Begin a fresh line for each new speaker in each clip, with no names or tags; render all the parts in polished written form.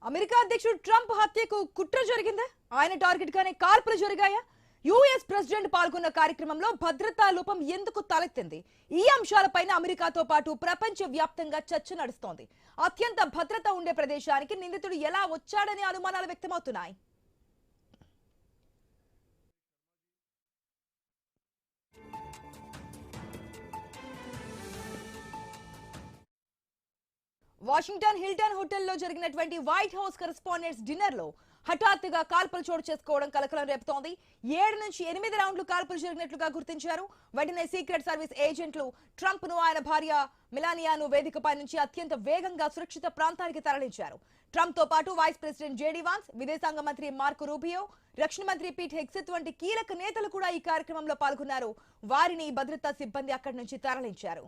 America అధ్యక్షుడు Trump హత్యకు కుట్ర జరిగిందా? ఆయన టార్గెట్ గానే కాల్పులు జరిగాయా? యుఎస్ ప్రెసిడెంట్ పాల్గొన్న కార్యక్రమంలో భద్రతా లోపం ఎందుకు తలెత్తింది? ఈ అంశాలపైన అమెరికాతో పాటు ప్రపంచ వ్యాప్తంగా చర్చ నడుస్తోంది. అత్యంత భద్రత ఉండే ప్రదేశానికి నిందితుడు ఎలా వచ్చాడనే అనుమానాలు వ్యక్తమవుతున్నాయి. వాషింగ్టన్ హిల్టన్ హోటల్లో జరిగినటువంటి వైట్ హౌస్ కరెస్పాండెంట్స్ డిన్నర్ లో హఠాత్తుగా కాల్పులు చోటు చేసుకోవడం కలకలం రేపుతోంది. 7 నుంచి 8 రౌండ్లు కాల్పులు జరిగినట్లుగా గుర్తించారు. వెంటనే సీక్రెట్ సర్వీస్ ఏజెంట్లు ట్రంప్ ను ఆయన భార్య మెలానియాను వేదికపై నుంచి అత్యంత వేగంగా సురక్షిత ప్రాంతానికి తరలించారు. ట్రంప్ తో పాటు వైస్ ప్రెసిడెంట్ జేడీ వాన్స్, విదేశాంగ మంత్రి మార్కో రూబియో, రక్షణ మంత్రి పీట్ హెగ్సెత్ వంటి కీలక నేతలు కూడా ఈ కార్యక్రమంలో పాల్గొన్నారు. వారిని భద్రతా సిబ్బంది అక్కడి నుంచి తరలించారు.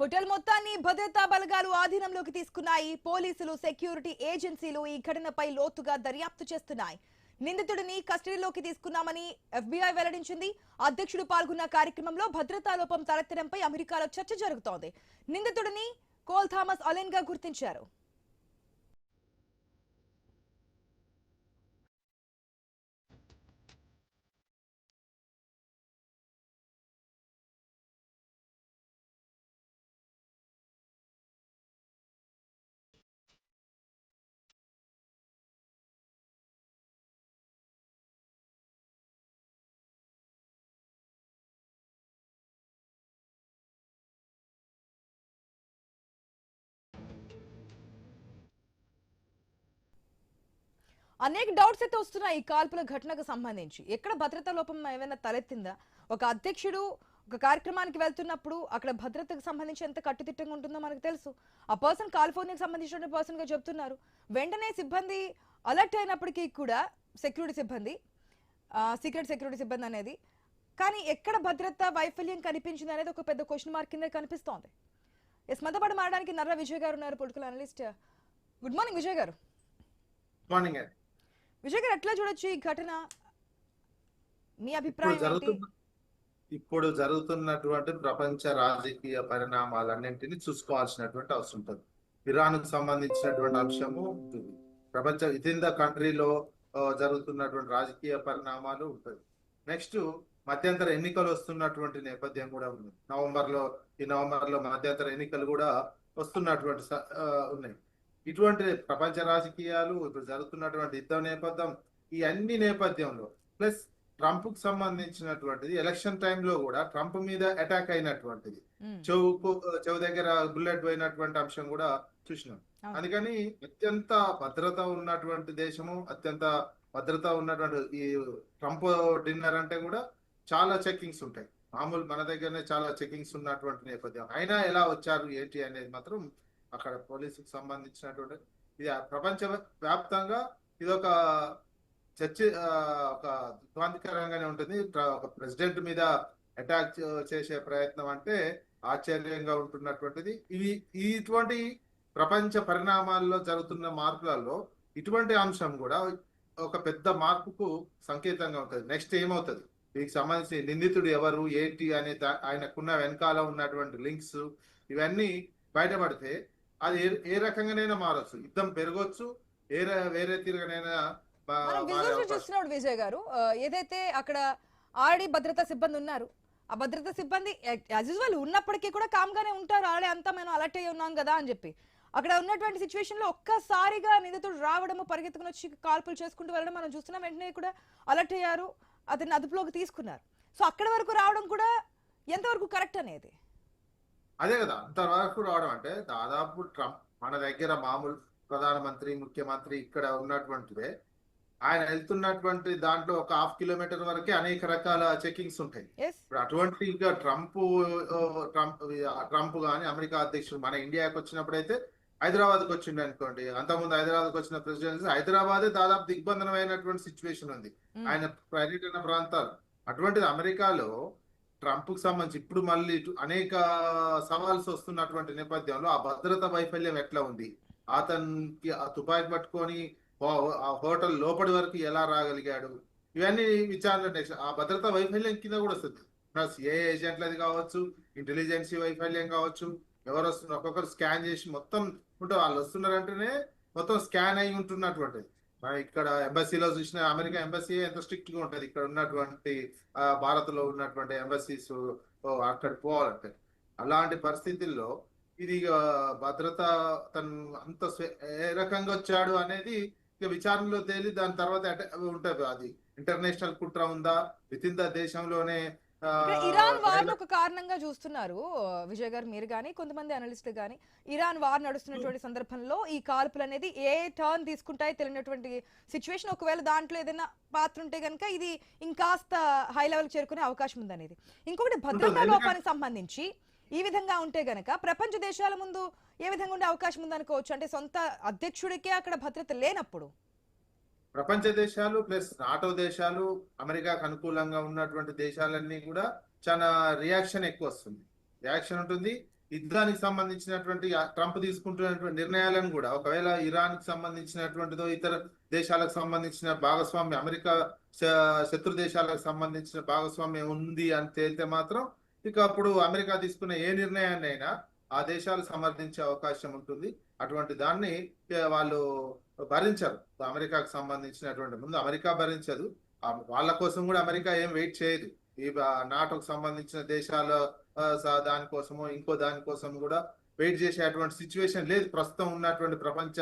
హోటల్ మొత్తాన్ని భద్రతా బలగాలు ఆధీనంలోకి తీసుకున్నాయి. పోలీసులు, సెక్యూరిటీ ఏజెన్సీలు ఈ ఘటనపై లోతుగా దర్యాప్తు చేస్తున్నాయి. నిందితుడిని కస్టడీలోకి తీసుకున్నామని FBI వెల్లడించింది. అధ్యక్షుడు పాల్గొన్న కార్యక్రమంలో భద్రతా లోపం తలెత్తడంపై అమెరికాలో చర్చ జరుగుతోంది. నిందితుడిని కోల్ థామస్ అలెన్ గా గుర్తించారు. అనేక డౌట్స్ అయితే వస్తున్నాయి ఈ కాల్పుల ఘటనకు సంబంధించి. ఎక్కడ భద్రతా లోపం ఏమైనా తలెత్తిందా? ఒక అధ్యక్షుడు ఒక కార్యక్రమానికి వెళ్తున్నప్పుడు అక్కడ భద్రతకు సంబంధించి ఎంత కట్టుదిట్టంగా ఉంటుందో మనకు తెలుసు. ఆ పర్సన్ కాలిఫోర్నియాకి సంబంధించిన పర్సన్ గా చెప్తున్నారు. వెంటనే సిబ్బంది అలర్ట్ అయినప్పటికీ కూడా సెక్యూరిటీ సిబ్బంది, సీక్రెట్ సెక్యూరిటీ సిబ్బంది అనేది, కానీ ఎక్కడ భద్రతా వైఫల్యం కనిపించింది అనేది ఒక పెద్ద క్వశ్చన్ మార్క్ కింద కనిపిస్తోంది. మనతో పాటు మాట్లాడడానికి నర్ర విజయ్ గారు ఉన్నారు, political analyst. Good morning Vijay గారు.
మార్నింగ్
విజయ్ గారు, ఎట్లా చూడొచ్చు ఈ ఘటన? మీ అభిప్రాయం?
ఇప్పుడు జరుగుతున్నటువంటి ప్రపంచ రాజకీయ పరిణామాలన్నింటినీ చూసుకోవాల్సినటువంటి అవసరం ఉంటుంది. ఇరాన్ కు సంబంధించినటువంటి అంశము ఉంటుంది. ప్రపంచ వితిన్ ద కంట్రీలో జరుగుతున్నటువంటి రాజకీయ పరిణామాలు ఉంటుంది. నెక్స్ట్ మధ్యంతర ఎన్నికలు వస్తున్నటువంటి నేపథ్యం కూడా ఉంది. ఈ నవంబర్లో మధ్యంతర ఎన్నికలు కూడా వస్తున్నటువంటి ఉన్నాయి. ఇటువంటి ప్రపంచ రాజకీయాలు, ఇప్పుడు జరుగుతున్నటువంటి యుద్ధ నేపథ్యం, ఈ అన్ని నేపథ్యంలో ప్లస్ ట్రంప్ కు సంబంధించినటువంటిది ఎలక్షన్ టైంలో కూడా ట్రంప్ మీద అటాక్ అయినటువంటిది, చెవు దగ్గర బుల్లెట్ పోయినటువంటి అంశం కూడా చూసినాం. అందుకని అత్యంత భద్రత ఉన్నటువంటి దేశము, అత్యంత భద్రత ఉన్నటువంటి ఈ ట్రంప్ డిన్నర్ అంటే కూడా చాలా చెకింగ్స్ ఉంటాయి. మామూలు మన దగ్గరనే చాలా చెకింగ్స్ ఉన్నటువంటి నేపథ్యం. అయినా ఎలా వచ్చారు ఏంటి అనేది మాత్రం అక్కడ పోలీసుకు సంబంధించినటువంటి ఇది ప్రపంచ వ్యాప్తంగా ఇదొక చర్చ, ఒక దిగ్భ్రాంతికరంగానే ఉంటుంది. ఒక ప్రెసిడెంట్ మీద అటాక్ చేసే ప్రయత్నం అంటే ఆశ్చర్యంగా ఉంటున్నటువంటిది. ఇటువంటి ప్రపంచ పరిణామాల్లో జరుగుతున్న మార్పులలో ఇటువంటి అంశం కూడా ఒక పెద్ద మార్పుకు సంకేతంగా ఉంటుంది. నెక్స్ట్ ఏమవుతుంది, దీనికి సంబంధించి నిందితుడు ఎవరు ఏంటి అనే ఆయనకున్న వెనకాల ఉన్నటువంటి లింక్స్ ఇవన్నీ బయటపడితే అది ఏ రకంగానైనా మారచ్చు, యుద్ధం పెరగొచ్చు, వేరే తీరుగానైనా
చూస్తున్నాడు. విజయ్ గారు, ఏదైతే అక్కడ ఆల్రెడీ భద్రతా సిబ్బంది ఉన్నారు, ఆ భద్రతా సిబ్బంది యాజ్ యూజువల్ ఉన్నప్పటికీ కూడా కామ్ గానే ఉంటారు. ఆల్రెడీ అంతా మేము అలర్ట్ అయ్యి ఉన్నాం కదా అని చెప్పి అక్కడ ఉన్నటువంటి సిచ్యువేషన్ లో ఒక్కసారిగా నిందితుడు రావడము, పరిగెత్తుకుని వచ్చి కాల్పులు చేసుకుంటూ వెళ్ళడం మనం చూస్తున్నాం. వెంటనే కూడా అలర్ట్ అయ్యారు, అతన్ని అదుపులోకి తీసుకున్నారు. సో అక్కడి వరకు రావడం కూడా ఎంతవరకు కరెక్ట్ అనేది?
అదే కదా, అంతవరకు రావడం అంటే దాదాపు ట్రంప్ మన దగ్గర మామూలు ప్రధానమంత్రి, ముఖ్యమంత్రి ఇక్కడ ఉన్నటువంటిదే, ఆయన వెళ్తున్నటువంటి దాంట్లో ఒక 1/2 కిలోమీటర్ వరకే అనేక రకాల చెకింగ్స్ ఉంటాయి. ఇప్పుడు అటువంటి ఇంకా ట్రంప్ కానీ అమెరికా అధ్యక్షుడు మన ఇండియాకి వచ్చినప్పుడైతే హైదరాబాద్కి వచ్చిండు అనుకోండి. అంతకుముందు హైదరాబాద్కి వచ్చిన ప్రెసిడెంట్ హైదరాబాదే దాదాపు దిగ్బంధనమైనటువంటి సిచ్యువేషన్ ఉంది ఆయన పర్యటన ప్రాంతాలు. అటువంటిది అమెరికాలో ట్రంప్ కు సంబంధించి ఇప్పుడు మళ్ళీ అనేక సవాల్స్ వస్తున్నటువంటి నేపథ్యంలో ఆ భద్రతా వైఫల్యం ఎట్లా ఉంది, అతనికి ఆ తుపాకీ పట్టుకొని ఆ హోటల్ లోపలి వరకు ఎలా రాగలిగాడు, ఇవన్నీ విచారణ నెక్స్ట్ ఆ భద్రతా వైఫల్యం కింద కూడా వస్తుంది. ప్లస్ ఏ ఏజెంట్లది కావచ్చు, ఇంటెలిజెన్సీ వైఫల్యం కావచ్చు, ఎవరు వస్తున్నారు ఒక్కొక్కరు స్కాన్ చేసి మొత్తం ఉంటే వాళ్ళు వస్తున్నారంటేనే మొత్తం స్కాన్ అయి ఉంటున్నటువంటిది. మన ఇక్కడ ఎంబసీలో చూసిన అమెరికా ఎంబసీ ఎంత స్ట్రిక్ట్ గా ఉంటది, ఇక్కడ ఉన్నటువంటి భారత్ లో ఉన్నటువంటి ఎంబసీస్ అక్కడ పోవాలంటే. అలాంటి పరిస్థితుల్లో ఇది భద్రత తను అంత ఏ రకంగా వచ్చాడు అనేది ఇక విచారణలో తేలి దాని తర్వాత ఉంటుంది. అది ఇంటర్నేషనల్ కుట్ర ఉందా, విత్ ఇన్ ద దేశంలోనే
ఇక్కడ ఇరాన్ వార్ ఒక కారణంగా చూస్తున్నారు విజయ్ గారు, మీరు కానీ కొంతమంది అనలిస్టులు కానీ. ఇరాన్ వార్ నడుస్తున్నటువంటి సందర్భంలో ఈ కాల్పులు అనేది ఏ టర్న్ తీసుకుంటాయో తెలియనటువంటి సిచ్యువేషన్, ఒకవేళ దాంట్లో ఏదైనా పాత్ర ఉంటే కనుక ఇది ఇంకాస్త హై లెవెల్ చేరుకునే అవకాశం ఉందనేది. ఇంకొకటి భద్రతా లోపానికి సంబంధించి ఈ విధంగా ఉంటే గనక ప్రపంచ దేశాల ముందు ఏ విధంగా ఉండే అవకాశం ఉందనుకోవచ్చు? అంటే సొంత అధ్యక్షుడికే అక్కడ భద్రత లేనప్పుడు
ప్రపంచ దేశాలు ప్లస్ నాటో దేశాలు, అమెరికాకు అనుకూలంగా ఉన్నటువంటి దేశాలన్నీ కూడా చాలా రియాక్షన్ ఎక్కువ వస్తుంది, రియాక్షన్ ఉంటుంది. యుద్ధానికి సంబంధించినటువంటి ట్రంప్ తీసుకుంటున్నటువంటి నిర్ణయాలను కూడా ఒకవేళ ఇరాన్ కి సంబంధించినటువంటిదో ఇతర దేశాలకు సంబంధించిన భాగస్వామ్యం, అమెరికా శత్రు దేశాలకు సంబంధించిన భాగస్వామ్యం ఉంది అని తేలితే మాత్రం ఇక అప్పుడు అమెరికా తీసుకున్న ఏ నిర్ణయాన్ని అయినా ఆ దేశాలు సమర్థించే అవకాశం ఉంటుంది. అటువంటి దాన్ని వాళ్ళు భరించరు. అమెరికాకు సంబంధించినటువంటి ముందు అమెరికా భరించదు, వాళ్ళ కోసం కూడా అమెరికా ఏం వెయిట్ చేయదు. ఈ నాటోకు సంబంధించిన దేశాల దానికోసమో ఇంకో దానికోసం కూడా వెయిట్ చేసేటువంటి సిచ్యువేషన్ లేదు ప్రస్తుతం ఉన్నటువంటి ప్రపంచ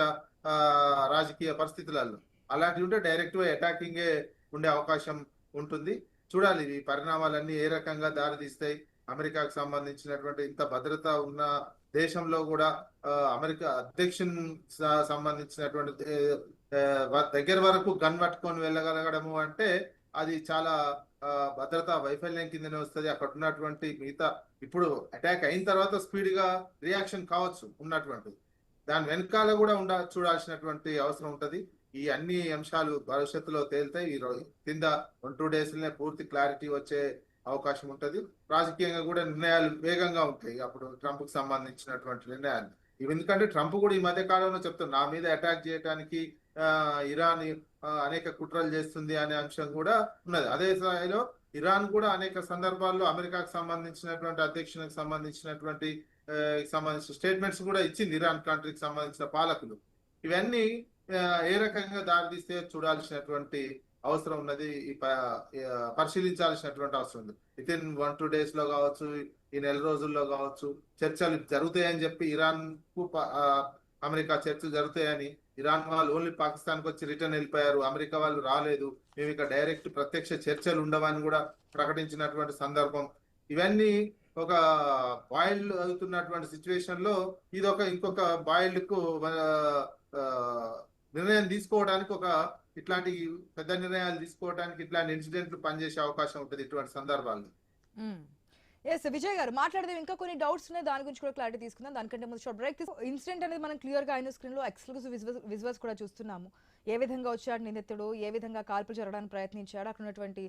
రాజకీయ పరిస్థితులలో. అలాంటివి ఉంటే డైరెక్ట్ గా అటాకింగే ఉండే అవకాశం ఉంటుంది. చూడాలి ఈ పరిణామాలన్నీ ఏ రకంగా దారితీస్తాయి. అమెరికాకు సంబంధించినటువంటి ఇంత భద్రత ఉన్న దేశంలో కూడా అమెరికా అధ్యక్షుని సంబంధించినటువంటి దగ్గర వరకు గన్ పట్టుకొని వెళ్ళగలగడము అంటే అది చాలా భద్రతా వైఫల్యం కిందనే వస్తుంది. అక్కడ ఉన్నటువంటి మిగతా ఇప్పుడు అటాక్ అయిన తర్వాత స్పీడ్ గా రియాక్షన్ కావచ్చు ఉన్నటువంటిది, దాని వెనకాల కూడా చూడాల్సినటువంటి అవసరం ఉంటది. ఈ అన్ని అంశాలు భవిష్యత్తులో తేలితాయి. ఈ కింద 1-2 days పూర్తి క్లారిటీ వచ్చే అవకాశం ఉంటది. రాజకీయంగా కూడా నిర్ణయాలు వేగంగా ఉంటాయి అప్పుడు ట్రంప్ కు సంబంధించినటువంటి నిర్ణయాలు. ఇవి ఎందుకంటే ట్రంప్ కూడా ఈ మధ్య కాలంలో చెప్తున్నారు నా మీద అటాక్ చేయడానికి ఇరాన్ అనేక కుట్రలు చేస్తుంది అనే అంశం కూడా ఉన్నది. అదే స్థాయిలో ఇరాన్ కూడా అనేక సందర్భాల్లో అమెరికాకు సంబంధించినటువంటి అధ్యక్షునికి సంబంధించిన స్టేట్మెంట్స్ కూడా ఇచ్చింది ఇరాన్ కంట్రీకి సంబంధించిన పాలకులు. ఇవన్నీ ఏ రకంగా దారితీస్తే చూడాల్సినటువంటి అవసరం ఉన్నది, పరిశీలించాల్సినటువంటి అవసరం ఉంది. విత్ ఇన్ 1-2 days లో కావచ్చు, ఈ నెల రోజుల్లో కావచ్చు చర్చలు జరుగుతాయని చెప్పి ఇరాన్ కు అమెరికా చర్చలు జరుగుతాయని ఇరాన్ వాళ్ళు ఓన్లీ పాకిస్తాన్ కు వచ్చి రిటర్న్ వెళ్ళిపోయారు, అమెరికా వాళ్ళు రాలేదు, మేము ఇక డైరెక్ట్ ప్రత్యక్ష చర్చలు ఉండవని కూడా ప్రకటించినటువంటి సందర్భం. ఇవన్నీ ఒక బాయిల్డ్ అవుతున్నటువంటి సిచ్యువేషన్ లో ఇది ఇంకొక బాయిల్డ్ కు నిర్ణయం తీసుకోవడానికి ఇట్లాంటి పెద్ద నిర్ణయాలు తీసుకోవడానికి ఇట్లాంటి ఇన్సిడెంట్లు పనిచేసే అవకాశం ఉంటుంది ఇటువంటి సందర్భాల్లో.
ఎస్ విజయ్ గారు మాట్లాడితే ఇంకా కొన్ని డౌట్స్ ఉన్నాయి, దాని గురించి కూడా క్లారిటీ తీసుకుందాం. దానికంటే ముందు షార్ట్ బ్రేక్. ఇన్సిడెంట్ అనేది మనం క్లియర్ గా అయిన స్క్రీన్ లో ఎక్స్క్లూజివ్ విజువల్స్ కూడా చూస్తున్నాము. ఏ విధంగా వచ్చాడు నిందితుడు, ఏ విధంగా కాల్పులు జరగడానికి ప్రయత్నించాడు, అక్కడ ఉన్నటువంటి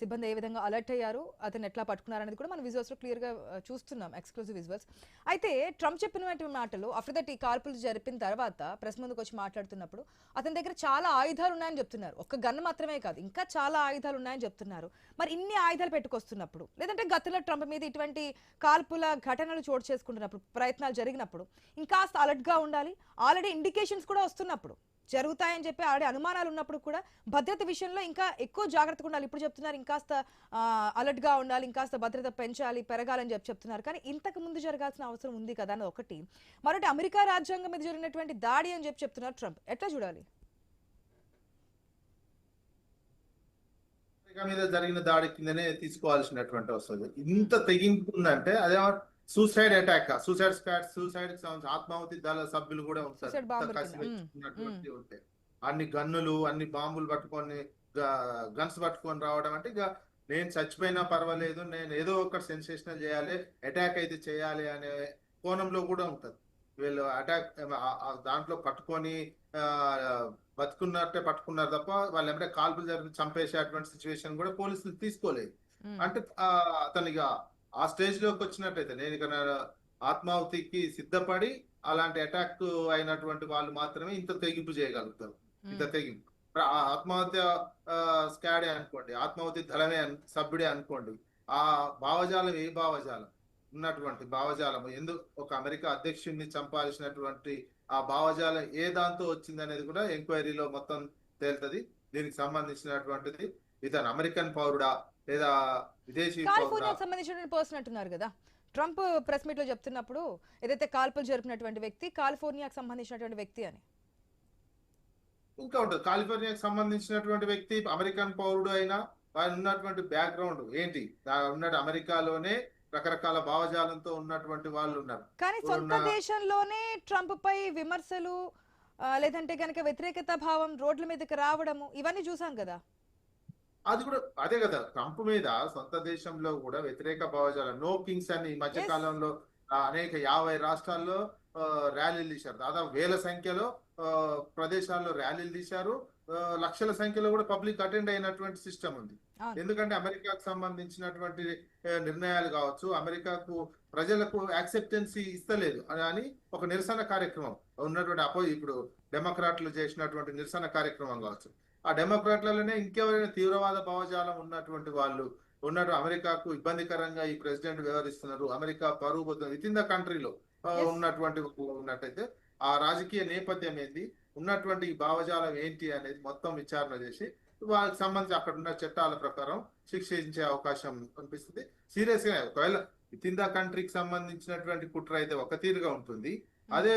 సిబ్బంది ఏ విధంగా అలర్ట్ అయ్యారు, అతను ఎట్లా పట్టుకున్నారు అనేది కూడా మనం విజువల్స్ లో క్లియర్ గా చూస్తున్నాం, ఎక్స్క్లూజివ్ విజువల్స్. అయితే ట్రంప్ చెప్పినటువంటి మాటలు ఆఫ్టర్ దట్ ఈ కాల్పులు జరిపిన తర్వాత ప్రెస్ ముందుకు వచ్చి మాట్లాడుతున్నప్పుడు అతని దగ్గర చాలా ఆయుధాలు ఉన్నాయని చెప్తున్నారు. ఒక్క గన్ మాత్రమే కాదు, ఇంకా చాలా ఆయుధాలు ఉన్నాయని చెప్తున్నారు. మరి ఇన్ని ఆయుధాలు పెట్టుకొస్తున్నప్పుడు, లేదంటే గతంలో ట్రంప్ మీద ఇటువంటి కాల్పుల ఘటనలు చోటు చేసుకుంటున్నప్పుడు, ప్రయత్నాలు జరిగినప్పుడు ఇంకాస్త అలర్ట్ గా ఉండాలి. ఆల్రెడీ ఇండికేషన్స్ కూడా వస్తున్నప్పుడు, జరుగుతాయని చెప్పి ఆడే అనుమానాలు ఉన్నప్పుడు కూడా భద్రత విషయంలో ఇంకా ఎక్కువ జాగ్రత్తగా ఉండాలి. ఇప్పుడు చెప్తున్నారు ఇంకాస్త అలర్ట్ గా ఉండాలి, ఇంకాస్త భద్రత పెరగాలని చెప్తున్నారు. కానీ ఇంతకు ముందు జరగాల్సిన అవసరం ఉంది కదా అని ఒకటి. మరొకటి అమెరికా రాజ్యాంగం మీద జరిగినటువంటి దాడి అని చెప్తున్నారు ట్రంప్. ఎట్లా చూడాలి?
అమెరికా మీద జరిగిన దాడి కిందనే తీసుకోవాల్సినటువంటి వస్తుంది. ఇంత తెగింపు ఉందంటే అదే సూసైడ్ అటాక్, సూసైడ్ కి సంబంధించి ఆత్మాహుతి దళ సభ్యులు కూడా ఉంటాయి. అన్ని గన్నులు, అన్ని బాంబులు పట్టుకొని, గన్స్ పట్టుకొని రావడం అంటే ఇక నేను చచ్చిపోయినా పర్వాలేదు, నేను ఏదో ఒక సెన్సేషనల్ చేయాలి, అటాక్ అయితే చేయాలి అనే కోణంలో కూడా ఉంటది. వీళ్ళు అటాక్ దాంట్లో పట్టుకొని బతుకున్నట్టే పట్టుకున్నారు తప్ప వాళ్ళు ఏమంటే కాల్పులు జరిపి చంపేసేటువంటి సిచ్యువేషన్ కూడా పోలీసులు తీసుకోలేదు. అంటే అతనిగా ఆ స్టేజ్ లోకి వచ్చినట్టయితే నేను ఇక ఆత్మాహుతికి సిద్ధపడి అలాంటి అటాక్ అయినటువంటి వాళ్ళు మాత్రమే ఇంత తెగింపు చేయగలుగుతారు. ఇంత తెగింపు ఆత్మహత్య స్క్వాడే అనుకోండి, ఆత్మాహుతి దళమే సభ్యుడే అనుకోండి, ఆ భావజాలం ఏ భావజాలం ఉన్నటువంటి భావజాలం ఎందుకు ఒక అమెరికా అధ్యక్షుడిని చంపాల్సినటువంటి ఆ భావజాలం ఏ దాంతో వచ్చింది అనేది కూడా ఎంక్వైరీలో మొత్తం తేలుతుంది. దీనికి సంబంధించినటువంటిది ఇతను అమెరికన్ పౌరుడా లేదా విదేశీ పౌరుడా?
కాలిఫోర్నియాకు సంబంధించిన పర్సన్ అంటున్నారు కదా, ట్రంప్ ప్రెస్ మీట్ లో చెప్తున్నప్పుడు ఏదైతే కాల్పులు జరిపినటువంటి వ్యక్తి కాలిఫోర్నియాకు సంబంధించినటువంటి వ్యక్తి అని.
ఇంకా ఉంటుంది. కాలిఫోర్నియాకి సంబంధించినటువంటి వ్యక్తి అమెరికన్ పౌరుడు అయినా వారి ఉన్నటువంటి బ్యాక్గ్రౌండ్ ఏంటి, ఉన్నట్టు అమెరికాలోనే రకరకాల భావజాలంతో ఉన్నటువంటి వాళ్ళు ఉన్నారు.
కానీ సొంత
ఇప్పుడున్న
దేశంలోనే ట్రంప్ పై విమర్శలు లేదంటే కనుక వ్యతిరేకత భావం రోడ్ల మీదకి రావడము ఇవన్నీ చూసాం కదా.
అది కూడా అదే కదా, ట్రంప్ మీద సొంత దేశంలో కూడా వ్యతిరేక భావజాలం నో కింగ్స్ అని ఈ మధ్య
Yes.
కాలంలో అనేక 50 రాష్ట్రాల్లో ర్యాలీలు తీశారు. దాదాపు వేల సంఖ్యలో ప్రదేశాల్లో ర్యాలీలు తీశారు. లక్షల సంఖ్యలో కూడా పబ్లిక్ అటెండ్ అయినటువంటి సిస్టమ్ ఉంది.
అవును.
ఎందుకంటే అమెరికాకు సంబంధించినటువంటి నిర్ణయాలు కావచ్చు, అమెరికాకు ప్రజలకు యాక్సెప్టెన్సీ ఇస్తలేదు అని ఒక నిరసన కార్యక్రమం ఉన్నటువంటి ఇప్పుడు డెమోక్రాట్లు చేసినటువంటి నిరసన కార్యక్రమం కావచ్చు. ఆ డెమోక్రాట్లలోనే ఇంకెవరైనా తీవ్రవాద భావజాలం ఉన్నటువంటి వాళ్ళు ఉన్నట్టు అమెరికాకు ఇబ్బందికరంగా ఈ ప్రెసిడెంట్ వ్యవహరిస్తున్నారు, అమెరికా పరువు పోతుంది విత్ ఇన్ ద కంట్రీలో
Yes.
ఉన్నట్టయితే ఆ రాజకీయ నేపథ్యం ఏంటి, ఉన్నటువంటి ఈ భావజాలం ఏంటి అనేది మొత్తం విచారణ చేసి వాళ్ళకి సంబంధించి అక్కడ ఉన్న చట్టాల ప్రకారం శిక్షించే అవకాశం కనిపిస్తుంది. సీరియస్ గా ఒకవేళ విత్ ఇన్ ద కంట్రీకి సంబంధించినటువంటి కుట్ర అయితే ఒక తీరుగా ఉంటుంది. అదే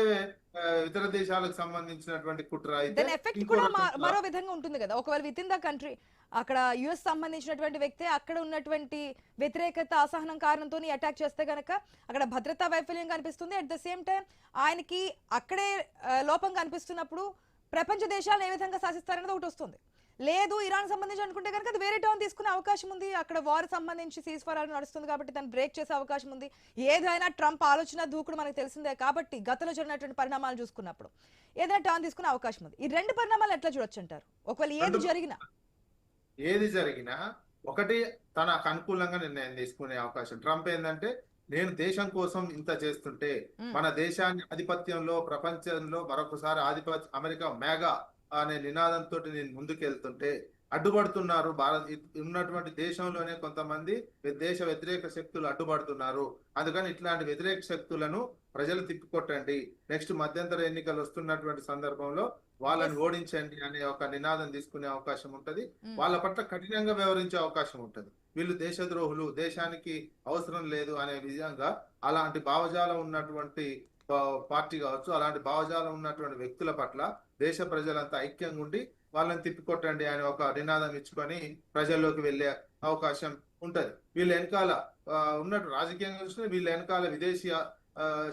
ఇతర దేశాలకు సంబంధించినటువంటి కుట్ర అయితే
దాని ఎఫెక్ట్
ఇంకో
కూడా
రకంగా
మరో విధంగా ఉంటుంది కదా. ఒకవేళ విత్ ఇన్ ద కంట్రీ అక్కడ యుఎస్ సంబంధించినటువంటి వ్యక్తి అక్కడ ఉన్నటువంటి వ్యతిరేకత అసహనం కారణంతో అటాక్ చేస్తే గనక అక్కడ భద్రతా వైఫల్యం కనిపిస్తుంది. అట్ ద సేమ్ టైం ఆయనకి అక్కడే లోపం కనిపిస్తున్నప్పుడు ప్రపంచ దేశాలను ఏ విధంగా శాసిస్తారనేది ఒకటి వస్తుంది. లేదు ఇరాన్ సంబంధించి అనుకుంటే కనుక అది వేరే టర్న్ తీసుకునే అవకాశం ఉంది. అక్కడ వార్ సంబంధించి సీజ్ ఫైర్ నడుస్తుంది కాబట్టి దాన్ని బ్రేక్ చేసే అవకాశం ఉంది. ఏదైనా ట్రంప్ ఆలోచన దూకుడు మనకు తెలిసిందే కాబట్టి గతంలో జరిగినటువంటి పరిణామాలు చూసుకున్నప్పుడు ఏదైనా టర్న్ తీసుకునే అవకాశం ఉంది. ఈ రెండు పరిణామాలు ఎట్లా చూడొచ్చు అంటారు? ఒకవేళ
ఏది జరిగినా ఒకటి తనకు అనుకూలంగా నిర్ణయం తీసుకునే అవకాశం. ట్రంప్ ఏంటంటే నేను దేశం కోసం ఇంత చేస్తుంటే మన దేశాన్ని ఆధిపత్యంలో ప్రపంచంలో మరొకసారి అమెరికా మేఘా అనే నినాదంతో నేను ముందుకెళ్తుంటే అడ్డుపడుతున్నారు. ఉన్నటువంటి దేశంలోనే కొంతమంది దేశ వ్యతిరేక శక్తులు అడ్డుపడుతున్నారు. అందుకని ఇట్లాంటి వ్యతిరేక శక్తులను ప్రజలు తిప్పికొట్టండి, నెక్స్ట్ మధ్యంతర ఎన్నికలు వస్తున్నటువంటి సందర్భంలో వాళ్ళని ఓడించండి అనే ఒక నినాదం తీసుకునే అవకాశం ఉంటది. వాళ్ళ పట్ల కఠినంగా వ్యవహరించే అవకాశం ఉంటది. వీళ్ళు దేశద్రోహులు, దేశానికి అవసరం లేదు అనే విధంగా అలాంటి భావజాలం ఉన్నటువంటి పార్టీ కావచ్చు, అలాంటి భావజాలం ఉన్నటువంటి వ్యక్తుల పట్ల దేశ ప్రజలంతా ఐక్యంగా ఉండి వాళ్ళని తిప్పికొట్టండి అని ఒక నినాదం ఇచ్చుకొని ప్రజల్లోకి వెళ్ళే అవకాశం ఉంటది. వీళ్ళ వెనకాల ఉన్నట్టు రాజకీయంగా చూస్తే వీళ్ళ వెనకాల విదేశీ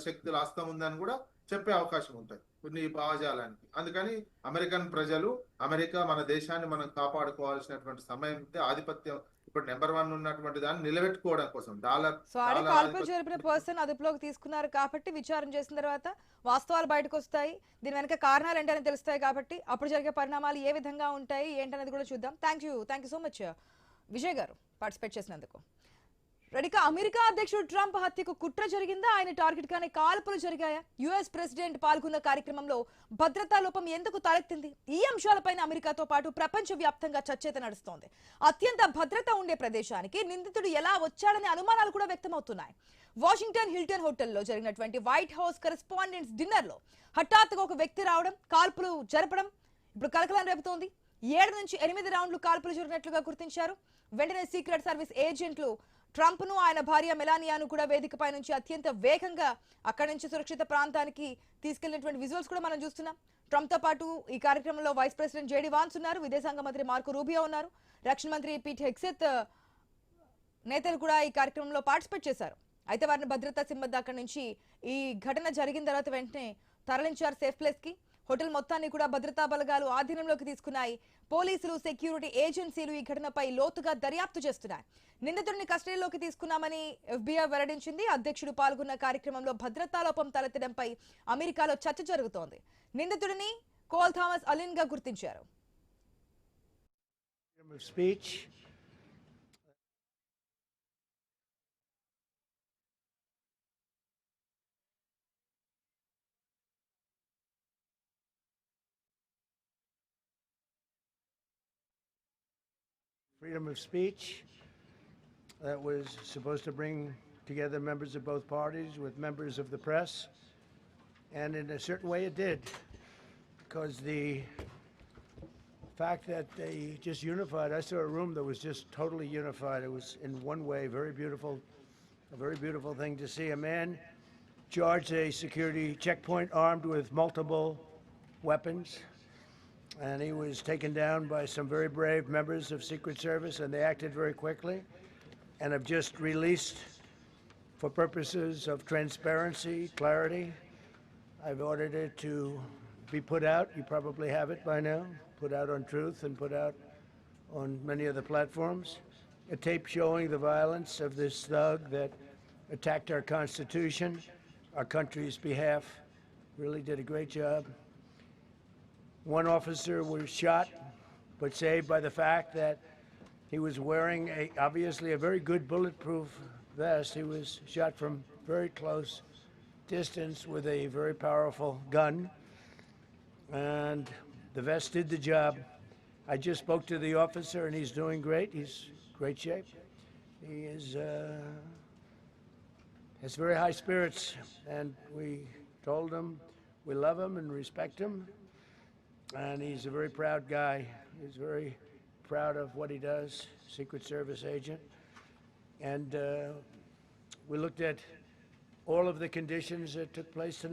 శక్తుల హస్తం ఉందని కూడా చెప్పే అవకాశం ఉంటది కొన్ని భావజాలానికి. అందుకని అమెరికన్ ప్రజలు అమెరికా మన దేశాన్ని మనం కాపాడుకోవాల్సినటువంటి సమయం ఆధిపత్యం ఇప్పుడు నెంబర్ 1 ఉన్నటువంటి దాన్ని నిలబెట్టుకోవడం కోసం
కాల్పులు జరిపిన పర్సన్ అదుపులోకి తీసుకున్నారు కాబట్టి విచారణ చేసిన తర్వాత వాస్తవాలు బయటకు వస్తాయి. దీని వెనక కారణాలు ఏంటని తెలుస్తాయి కాబట్టి అప్పుడు జరిగే పరిణామాలు ఏ విధంగా ఉంటాయి ఏంటనేది కూడా చూద్దాం. Thank you so much Vijay గారు పార్టిసిపేట్ చేసినందుకు. రెడీకా అమెరికా అధ్యక్షుడు ట్రంప్ హత్యకు కుట్ర జరిగిందా, ఆయన టార్గెట్ గానే కాల్పులు జరిగాయా, యుఎస్ ప్రెసిడెంట్ పాల్గొన్న కార్యక్రమంలో భద్రతా లోపం ఎందుకు తలెత్తింది, ఈ అంశాలపైన అమెరికాతో పాటు ప్రపంచ వ్యాప్తంగా చర్చ నడుస్తోంది. అత్యంత భద్రత ఉండే ప్రదేశానికి నిందితుడు ఎలా వచ్చాడనే అనుమానాలు కూడా వ్యక్తమవుతున్నాయి. వాషింగ్టన్ హిల్టన్ హోటల్లో జరిగినటువంటి వైట్ హౌస్ కరెస్పాండెంట్స్ డిన్నర్ లో హఠాత్తుగా ఒక వ్యక్తి రావడం, కాల్పులు జరపడం ఇప్పుడు కలకలం రేపుతోంది. 7 నుంచి 8 రౌండ్లు కాల్పులు జరిగినట్లుగా గుర్తించారు. వెంటనే సీక్రెట్ సర్వీస్ ఏజెంట్లు ట్రంప్ ను ఆయన భార్య మెలానియాను కూడా వేదికపై నుంచి అత్యంత వేగంగా అక్కడి నుంచి సురక్షిత ప్రాంతానికి తీసుకెళ్లినటువంటి విజువల్స్ కూడా మనం చూస్తున్నాం. ట్రంప్ తో పాటు ఈ కార్యక్రమంలో వైస్ ప్రెసిడెంట్ జేడీ వాన్స్ ఉన్నారు, విదేశాంగ మంత్రి మార్కో రూబియో ఉన్నారు, రక్షణ మంత్రి పీట్ హెగ్సెత్ నేతలు కూడా ఈ కార్యక్రమంలో పార్టిసిపేట్ చేశారు. అయితే వారిని భద్రతా సిబ్బంది అక్కడి నుంచి ఈ ఘటన జరిగిన తర్వాత వెంటనే తరలించారు సేఫ్ ప్లేస్ కి. హోటల్ మొత్తాన్ని కూడా భద్రతా బలగాలు ఆధీనంలోకి తీసుకున్నాయి. పోలీసులు, సెక్యూరిటీ ఏజెన్సీలు ఈ ఘటనపై లోతుగా దర్యాప్తు చేస్తున్నాయి. నిందితుడిని కస్టడీలోకి తీసుకున్నామని ఎఫ్బీఐ వెల్లడించింది. అధ్యక్షుడు పాల్గొన్న కార్యక్రమంలో భద్రతా లోపం తలెత్తడంపై అమెరికాలో చర్చ జరుగుతోంది. నిందితుడిని కోల్ థామస్ అలిన్ గా గుర్తించారు.
freedom of speech that was supposed to bring together members of both parties with members of the press. And in a certain way it did, because the fact that they just unified, I saw a room that was just totally unified. It was in one way very beautiful, a very beautiful thing to see. A man charged a security checkpoint armed with multiple weapons, and he was taken down by some very brave members of Secret Service, and they acted very quickly and have just released, for purposes of transparency, clarity, I've ordered it to be put out. You probably have it by now, put out on Truth and put out on many of the platforms. A tape showing the violence of this thug that attacked our Constitution, our country's behalf, really did a great job. One officer was shot, but saved by the fact that he was wearing obviously a very good bulletproof vest. He was shot from very close distance with a very powerful gun, and the vest did the job. I just spoke to the officer, and he's doing great. He's in great shape. He has very high spirits, and we told him we love him and respect him, and he's a very proud guy. He's very proud of what he does, Secret Service agent. And we looked at all of the conditions that took place tonight.